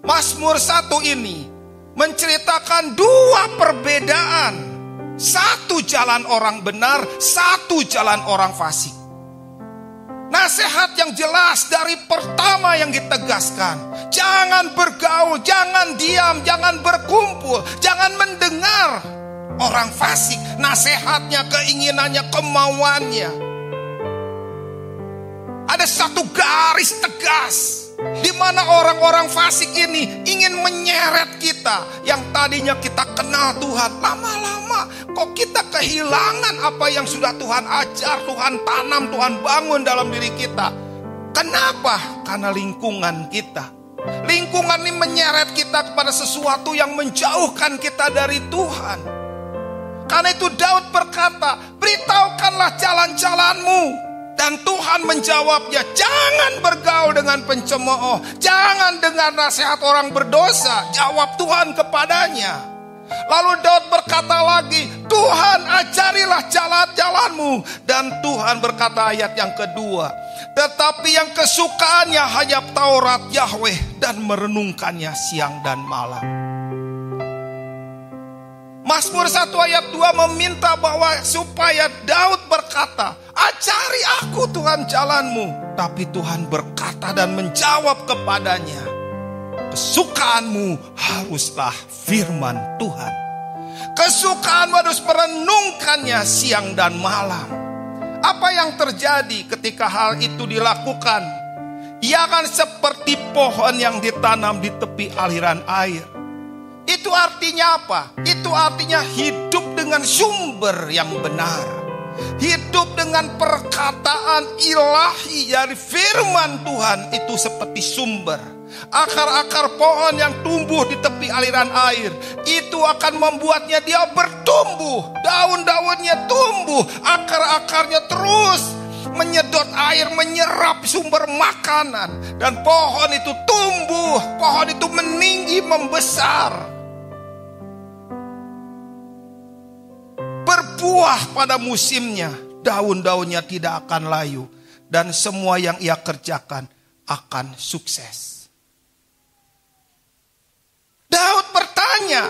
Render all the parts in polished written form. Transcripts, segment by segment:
Mazmur 1 ini menceritakan dua perbedaan. Satu jalan orang benar, satu jalan orang fasik. Nasihat yang jelas dari pertama yang ditegaskan. Jangan bergaul, jangan diam, jangan berkumpul, jangan mendengar orang fasik. Nasihatnya, keinginannya, kemauannya. Ada satu garis tegas di mana orang-orang fasik ini ingin menyeret kita yang tadinya kita kenal Tuhan. Lama-lama kok kita kehilangan apa yang sudah Tuhan ajar, Tuhan tanam, Tuhan bangun dalam diri kita. Kenapa? Karena lingkungan kita. Lingkungan ini menyeret kita kepada sesuatu yang menjauhkan kita dari Tuhan. Karena itu Daud berkata, beritahukanlah jalan-jalanmu. Dan Tuhan menjawabnya, jangan bergaul dengan pencemooh, jangan dengar nasihat orang berdosa. Jawab Tuhan kepadanya. Lalu Daud berkata lagi, Tuhan ajarilah jalan-jalanmu. Dan Tuhan berkata ayat yang kedua, tetapi yang kesukaannya hanya Taurat Yahweh dan merenungkannya siang dan malam. Mazmur 1 ayat 2 meminta bahwa supaya Daud berkata, ajari aku Tuhan jalanmu. Tapi Tuhan berkata dan menjawab kepadanya, kesukaanmu haruslah firman Tuhan. Kesukaanmu harus merenungkannya siang dan malam. Apa yang terjadi ketika hal itu dilakukan? Ia akan seperti pohon yang ditanam di tepi aliran air. Itu artinya apa? Itu artinya hidup dengan sumber yang benar. Hidup dengan perkataan ilahi dari firman Tuhan itu seperti sumber. Akar-akar pohon yang tumbuh di tepi aliran air itu akan membuatnya dia bertumbuh. Daun-daunnya tumbuh, akar-akarnya terus menyedot air, menyerap sumber makanan. Dan pohon itu tumbuh, pohon itu meninggi, membesar. Berbuah pada musimnya, daun-daunnya tidak akan layu, dan semua yang ia kerjakan akan sukses. Daud bertanya,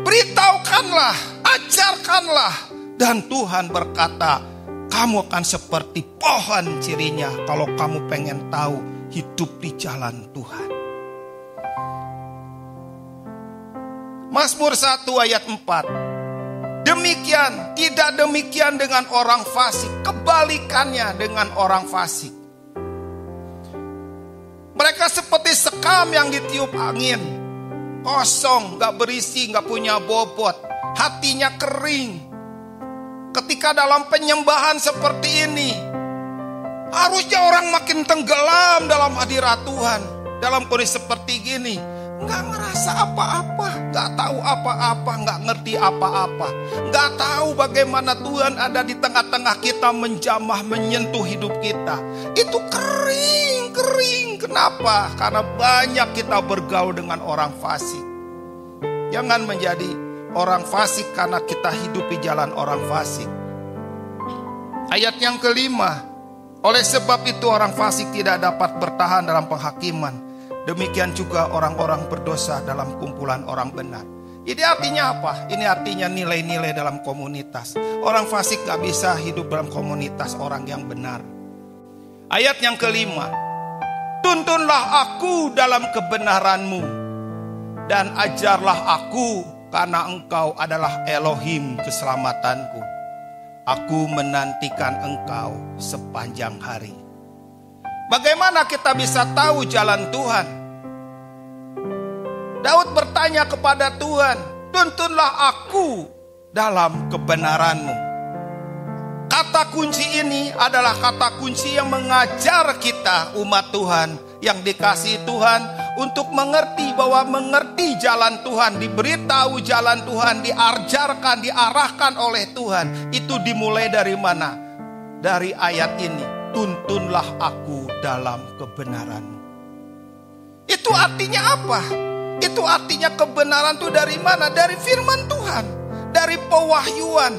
beritahukanlah, ajarkanlah. Dan Tuhan berkata, kamu akan seperti pohon cirinya kalau kamu pengen tahu hidup di jalan Tuhan. Mazmur 1 ayat 4. Demikian, tidak demikian dengan orang fasik. Kebalikannya dengan orang fasik. Mereka seperti sekam yang ditiup angin. Kosong, gak berisi, gak punya bobot. Hatinya kering. Ketika dalam penyembahan seperti ini, harusnya orang makin tenggelam dalam hadirat Tuhan. Dalam kondisi seperti gini, gak ngerasa apa-apa, gak tahu apa-apa, gak ngerti apa-apa, gak tahu bagaimana Tuhan ada di tengah-tengah kita, menjamah, menyentuh hidup kita. Itu kering. Kenapa? Karena banyak kita bergaul dengan orang fasik. Jangan menjadi orang fasik karena kita hidup di jalan orang fasik. Ayat yang kelima, oleh sebab itu orang fasik tidak dapat bertahan dalam penghakiman. Demikian juga orang-orang berdosa dalam kumpulan orang benar. Ini artinya apa? Ini artinya nilai-nilai dalam komunitas. Orang fasik gak bisa hidup dalam komunitas orang yang benar. Ayat yang kelima, tuntunlah aku dalam kebenaranmu, dan ajarlah aku, karena engkau adalah Elohim keselamatanku. Aku menantikan engkau sepanjang hari. Bagaimana kita bisa tahu jalan Tuhan? Daud bertanya kepada Tuhan, tuntunlah aku dalam kebenaranmu. Kata kunci ini adalah kata kunci yang mengajar kita umat Tuhan yang dikasihi Tuhan untuk mengerti bahwa mengerti jalan Tuhan, diberitahu jalan Tuhan, diajarkan, diarahkan oleh Tuhan. Itu dimulai dari mana? Dari ayat ini. Tuntunlah aku dalam kebenaranmu. Itu artinya apa? Itu artinya kebenaran itu dari mana? Dari firman Tuhan, dari pewahyuan,